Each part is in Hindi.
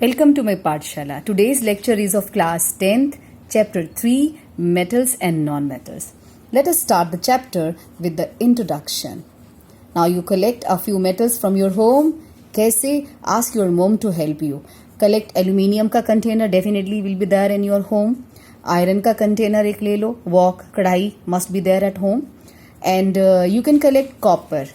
Welcome to my Pathshala. Today's lecture is of class 10th, chapter 3, metals and non-metals. Let us start the chapter with the introduction. Now you collect a few metals from your home. कैसे? Ask your mom to help you. Collect aluminium का container definitely will be there in your home. Iron का container एक ले लो. Wok, कढ़ाई must be there at home. And you can collect copper.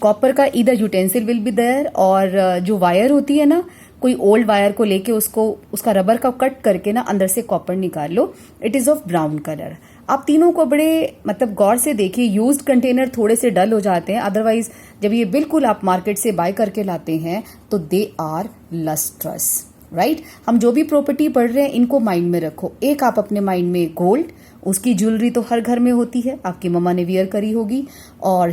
Copper का इधर यूटेंसिल विल बी देयर और जो वायर होती है ना, कोई ओल्ड वायर को लेके उसका रबर का कट करके ना अंदर से कॉपर निकाल लो. It is of brown colour. आप तीनों को बड़े गौर से देखिए. यूज्ड कंटेनर थोड़े से डल हो जाते हैं, अदरवाइज जब ये बिल्कुल आप मार्केट से बाय करके लाते हैं तो दे आर लस्ट्रस. राइट. हम जो भी प्रॉपर्टी पढ़ रहे हैं इनको माइंड में रखो. एक आप अपने माइंड में गोल्ड, उसकी ज्वेलरी तो हर घर में होती है, आपकी मम्मा ने वियर करी होगी. और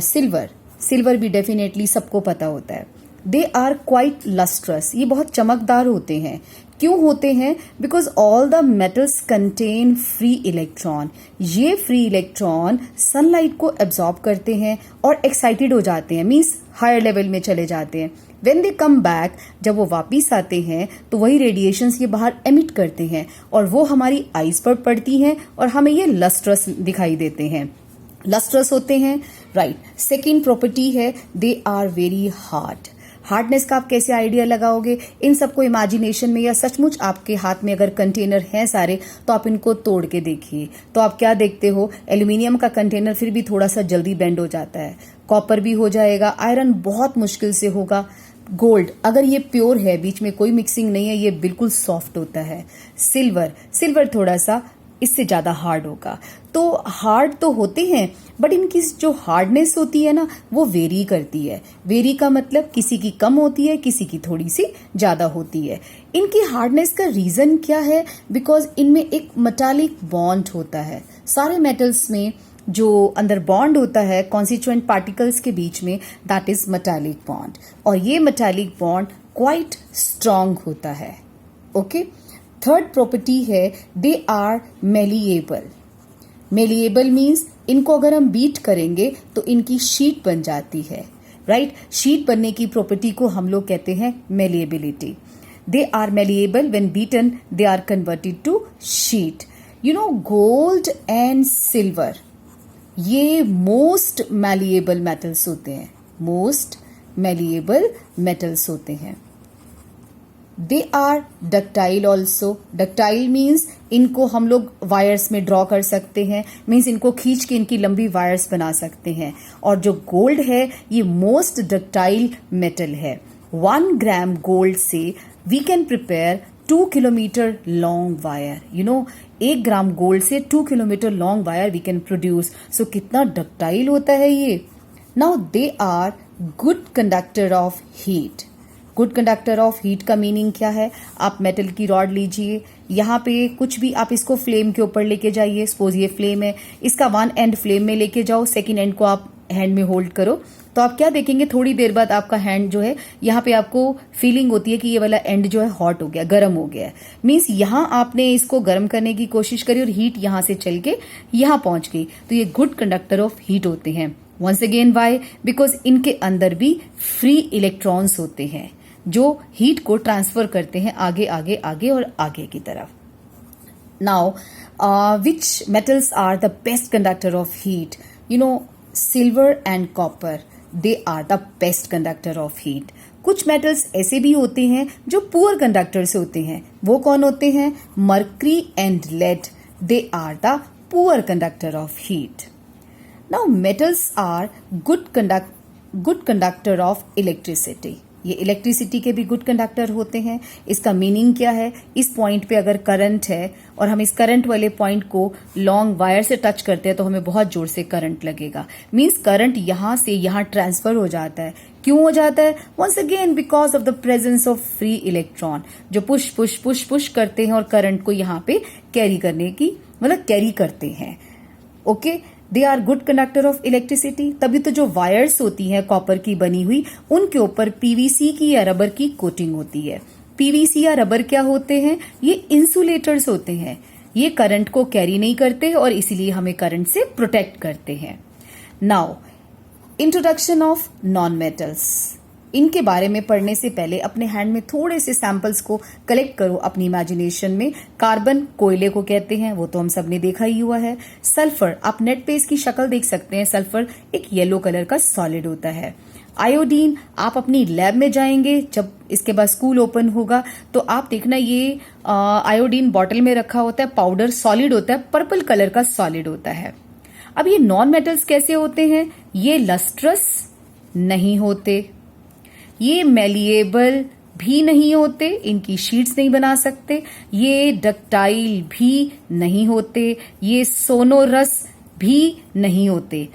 सिल्वर भी डेफिनेटली सबको पता होता है. They are quite lustrous. ये बहुत चमकदार होते हैं. क्यों होते हैं? Because all the metals contain free electron. ये फ्री इलेक्ट्रॉन सनलाइट को एब्जॉर्ब करते हैं और एक्साइटेड हो जाते हैं, मीन्स हायर लेवल में चले जाते हैं. वेन दे कम बैक, जब वो वापिस आते हैं तो वही रेडिएशंस ये बाहर एमिट करते हैं और वो हमारी आईज पर पड़ती हैं और हमें ये लस्ट्रस दिखाई देते हैं. लस्ट्रस होते हैं. राइट. सेकेंड प्रॉपर्टी है they are very hard. Hardness का आप कैसे आइडिया लगाओगे? इन सबको इमेजिनेशन में या सचमुच आपके हाथ में अगर कंटेनर हैं सारे तो आप इनको तोड़ के देखिए. तो आप क्या देखते हो? एल्यूमिनियम का कंटेनर फिर भी थोड़ा सा जल्दी बेंड हो जाता है. कॉपर भी हो जाएगा. आयरन बहुत मुश्किल से होगा. गोल्ड अगर ये प्योर है, बीच में कोई मिक्सिंग नहीं है, ये बिल्कुल सॉफ्ट होता है. सिल्वर थोड़ा सा इससे ज्यादा हार्ड होगा. तो हार्ड तो होते हैं बट इनकी जो हार्डनेस होती है ना वो वेरी करती है. वेरी का मतलब किसी की कम होती है, किसी की थोड़ी सी ज्यादा होती है. इनकी हार्डनेस का रीजन क्या है? बिकॉज इनमें एक मेटालिक बॉन्ड होता है. सारे मेटल्स में जो अंदर बॉन्ड होता है कॉन्स्टिट्यूएंट पार्टिकल्स के बीच में, दैट इज मेटालिक बॉन्ड. और ये मेटालिक बॉन्ड क्वाइट स्ट्रांग होता है. ओके. थर्ड प्रॉपर्टी है they are malleable. Malleable means इनको अगर हम बीट करेंगे तो इनकी शीट बन जाती है. राइट. शीट बनने की प्रॉपर्टी को हम लोग कहते हैं malleability. They are malleable. When beaten they are converted to sheet. You know, gold and silver ये मोस्ट मैलिएबल मेटल्स होते हैं. मोस्ट मैलिएबल मेटल्स होते हैं. They are ductile also. Ductile means इनको हम लोग वायर्स में ड्रॉ कर सकते हैं, मीन्स इनको खींच के इनकी लंबी वायर्स बना सकते हैं. और जो गोल्ड है ये मोस्ट डक्टाइल मेटल है. 1 ग्राम गोल्ड से we can prepare 2 kilometre long wire. You know, 1 gram gold से 2 kilometre long wire we can produce. So कितना डक्टाइल होता है ये. Now they are good conductor of heat. Good conductor of heat का मीनिंग क्या है? आप मेटल की रॉड लीजिए, यहाँ पे कुछ भी आप इसको फ्लेम के ऊपर लेके जाइए. सपोज ये फ्लेम है, इसका 1 एंड फ्लेम में लेके जाओ, सेकेंड एंड को आप हैंड में होल्ड करो. तो आप क्या देखेंगे, थोड़ी देर बाद आपका हैंड जो है यहाँ पे आपको फीलिंग होती है कि ये वाला एंड जो है हॉट हो गया, गर्म हो गया है. मीन्स यहाँ आपने इसको गर्म करने की कोशिश करी और हीट यहाँ से चल के यहाँ पहुंच गई. तो ये गुड कंडक्टर ऑफ हीट होते हैं. Once again Y? बिकॉज इनके अंदर भी फ्री इलेक्ट्रॉन्स होते हैं जो हीट को ट्रांसफर करते हैं आगे आगे आगे और आगे की तरफ. Now which metals are the best conductor of heat? You know, silver and copper, they are the best conductor of heat. कुछ मेटल्स ऐसे भी होते हैं जो पुअर कंडक्टर्स होते हैं. वो कौन होते हैं? Mercury and lead, they are the poor conductor of heat. Now metals are good conductor of electricity. ये इलेक्ट्रिसिटी के भी गुड कंडक्टर होते हैं. इसका मीनिंग क्या है? इस पॉइंट पे अगर करंट है और हम इस करंट वाले पॉइंट को लॉन्ग वायर से टच करते हैं तो हमें बहुत जोर से करंट लगेगा. मींस करंट यहां से यहां ट्रांसफर हो जाता है. क्यों हो जाता है? Once again because of the presence of free electron जो पुश पुश पुश पुश करते हैं और करंट को यहाँ पे कैरी करने की कैरी करते हैं. Okay. They are good conductor of electricity. तभी तो जो वायर्स होती हैं कॉपर की बनी हुई, उनके ऊपर पीवीसी की या रबर की कोटिंग होती है. पीवीसी या रबर क्या होते हैं? ये इंसुलेटर्स होते हैं. ये करंट को कैरी नहीं करते और इसीलिए हमें करंट से प्रोटेक्ट करते हैं. Now introduction of non metals. इनके बारे में पढ़ने से पहले अपने हैंड में थोड़े से सैंपल्स को कलेक्ट करो अपनी इमेजिनेशन में। कार्बन कोयले को कहते हैं, वो तो हम सब ने देखा ही हुआ है। सल्फर, आप नेट पे इसकी शक्ल देख सकते हैं, सल्फर एक येलो कलर का सॉलिड होता है। आयोडीन, आप अपनी लैब में जाएंगे जब इसके बाद स्कूल ओपन होगा तो आप देखना ये आयोडीन बॉटल में रखा होता है, पाउडर सॉलिड होता है, पर्पल कलर का सॉलिड होता है। अब ये नॉन मेटल्स कैसे होते हैं? ये लस्ट्रस नहीं होते, ये मेलिएबल भी नहीं होते, इनकी शीट्स नहीं बना सकते, ये डक्टाइल भी नहीं होते, ये सोनोरस भी नहीं होते।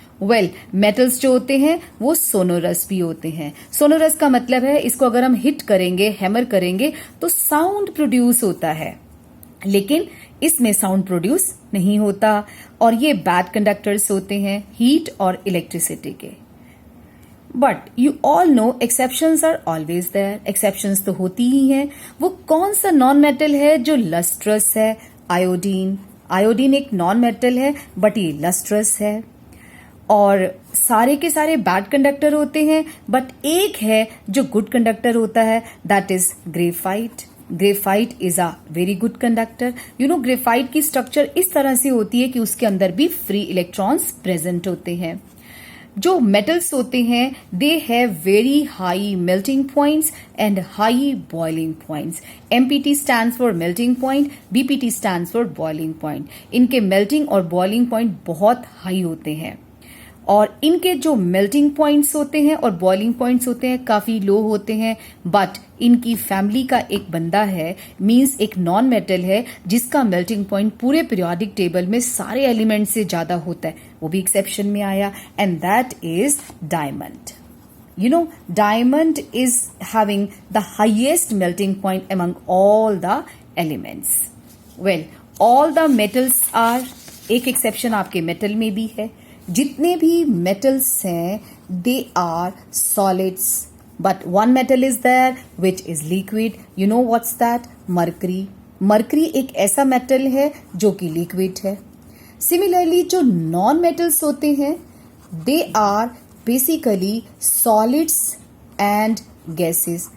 मेटल्स जो होते हैं वो सोनोरस भी होते हैं। सोनोरस का मतलब है इसको अगर हम हिट करेंगे, हैमर करेंगे तो साउंड प्रोड्यूस होता है, लेकिन इसमें साउंड प्रोड्यूस नहीं होता। और ये बैड कंडक्टर्स होते हैं हीट और इलेक्ट्रिसिटी के। But you all know exceptions are always there, exceptions तो होती ही हैं। वो कौन सा नॉन मेटल है जो लस्ट्रस है? आयोडीन। आयोडीन एक नॉन मेटल है बट ये लस्ट्रस है। और सारे के सारे बैड कंडक्टर होते हैं, बट एक है जो गुड कंडक्टर होता है, that is graphite. Graphite is a very good conductor. You know graphite की स्ट्रक्चर इस तरह से होती है कि उसके अंदर भी फ्री इलेक्ट्रॉन्स प्रेजेंट होते हैं। जो मेटल्स होते हैं they have very high melting points and high boiling points. Empty stands for melting point, BPT stands for boiling point. इनके मेल्टिंग और बॉइलिंग पॉइंट बहुत हाई होते हैं और इनके जो मेल्टिंग पॉइंट्स होते हैं और बॉइलिंग पॉइंट्स होते हैं काफी लो होते हैं। बट इनकी फैमिली का एक बंदा है, मींस एक नॉन मेटल है जिसका मेल्टिंग पॉइंट पूरे पीरियोडिक टेबल में सारे एलिमेंट से ज्यादा होता है, वो भी एक्सेप्शन में आया, and that is diamond. You know, diamond is having the highest melting point among all the elements. Well, all the metals are, एक एक्सेप्शन आपके मेटल में भी है। जितने भी मेटल्स हैं they are solids, but one metal is there which is liquid. You know what's that? Mercury. Mercury एक ऐसा मेटल है जो कि लिक्विड है। सिमिलरली जो नॉन मेटल्स होते हैं they are basically solids and gases.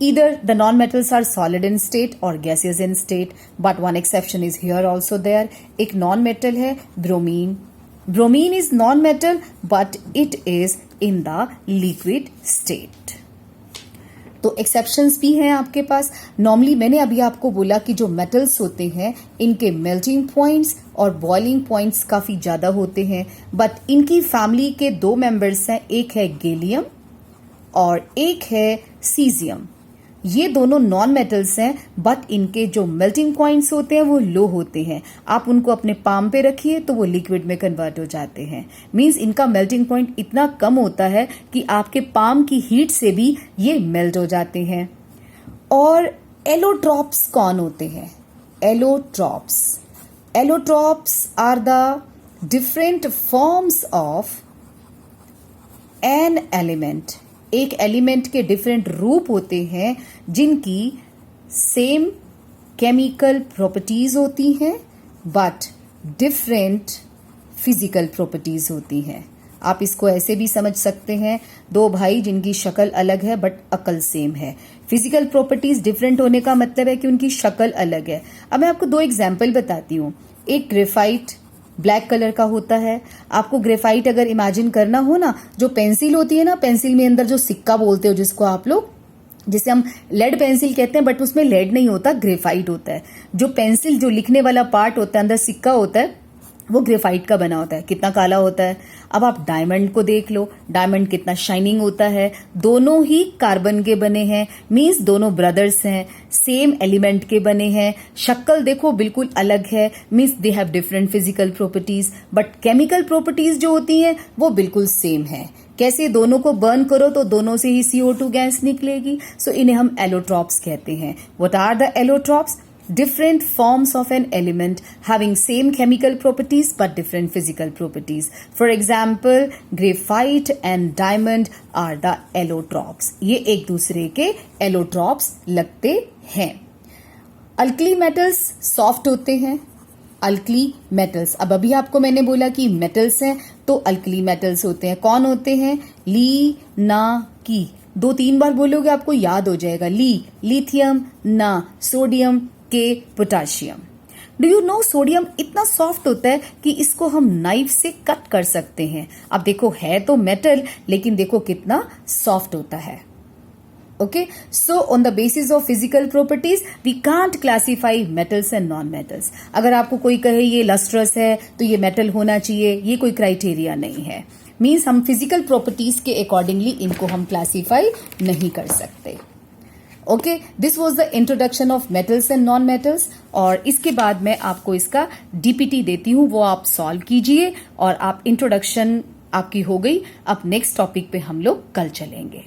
Either the non-metals are solid in state or gaseous in state, but one exception is here also there. एक non-metal है bromine. Bromine is non-metal but it is in the liquid state. तो एक्सेप्शंस भी हैं आपके पास। नॉर्मली मैंने अभी आपको बोला कि जो मेटल्स होते हैं इनके मेल्टिंग पॉइंट्स और बॉइलिंग पॉइंट्स काफी ज्यादा होते हैं, बट इनकी फैमिली के दो मेंबर्स हैं, एक है गैलियम और एक है सीजियम। ये दोनों नॉन मेटल्स हैं बट इनके जो मेल्टिंग पॉइंट्स होते हैं वो लो होते हैं। आप उनको अपने पाम पे रखिए तो वो लिक्विड में कन्वर्ट हो जाते हैं। मींस इनका मेल्टिंग पॉइंट इतना कम होता है कि आपके पाम की हीट से भी ये मेल्ट हो जाते हैं। और एलोट्रॉप्स कौन होते हैं? Allotropes, allotropes are the different forms of an element. एक एलिमेंट के डिफरेंट रूप होते हैं जिनकी सेम केमिकल प्रॉपर्टीज होती हैं बट डिफरेंट फिजिकल प्रॉपर्टीज होती हैं। आप इसको ऐसे भी समझ सकते हैं, दो भाई जिनकी शक्ल अलग है बट अकल सेम है। फिजिकल प्रॉपर्टीज डिफरेंट होने का मतलब है कि उनकी शक्ल अलग है। अब मैं आपको दो एग्जाम्पल बताती हूँ। एक ग्रेफाइट ब्लैक कलर का होता है। आपको ग्रेफाइट अगर इमेजिन करना हो ना, जो पेंसिल होती है ना, पेंसिल में अंदर जो सिक्का बोलते हो जिसको आप लोग, जिसे हम लेड पेंसिल कहते हैं बट उसमें लेड नहीं होता, ग्रेफाइट होता है। जो पेंसिल जो लिखने वाला पार्ट होता है अंदर सिक्का होता है वो ग्रेफाइट का बना होता है। कितना काला होता है। अब आप डायमंड को देख लो, डायमंड कितना शाइनिंग होता है। दोनों ही कार्बन के बने हैं, मींस दोनों ब्रदर्स हैं, सेम एलिमेंट के बने हैं। शक्ल देखो बिल्कुल अलग है, means they have different physical properties, but chemical properties जो होती हैं वो बिल्कुल सेम है। कैसे? दोनों को बर्न करो तो दोनों से ही CO2 गैस निकलेगी। सो इन्हें हम एलोट्रॉप्स कहते हैं। What are the allotropes? Different forms of an element having same chemical properties but different physical properties. For example, graphite and diamond are the allotropes. ये एक दूसरे के allotropes लगते हैं। अल्कली मेटल्स सॉफ्ट होते हैं। अल्कली मेटल्स, अब अभी आपको मैंने बोला कि मेटल्स हैं तो अल्कली मेटल्स होते हैं। कौन होते हैं? ली, ना, की। 2-3 बार बोलोगे आपको याद हो जाएगा। लिथियम, ना, सोडियम, के, potassium. Do you know sodium इतना सॉफ्ट होता है कि इसको हम नाइफ से कट कर सकते हैं। अब देखो है तो मेटल, लेकिन देखो कितना सॉफ्ट होता है। Okay, so on the basis of physical properties, we can't classify metals and non-metals. अगर आपको कोई कहे ये लस्ट्रस है तो ये मेटल होना चाहिए, ये कोई क्राइटेरिया नहीं है। मीन्स हम फिजिकल प्रॉपर्टीज के अकॉर्डिंगली इनको हम क्लासीफाई नहीं कर सकते। Okay, this was the introduction of metals and non metals. और इसके बाद मैं आपको इसका डीपीटी देती हूँ, वो आप सॉल्व कीजिए और आप इंट्रोडक्शन आपकी हो गई। अब नेक्स्ट टॉपिक पे हम लोग कल चलेंगे।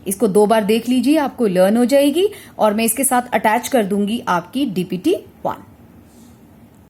इसको 2 बार देख लीजिए, आपको लर्न हो जाएगी और मैं इसके साथ अटैच कर दूंगी आपकी DPT 1।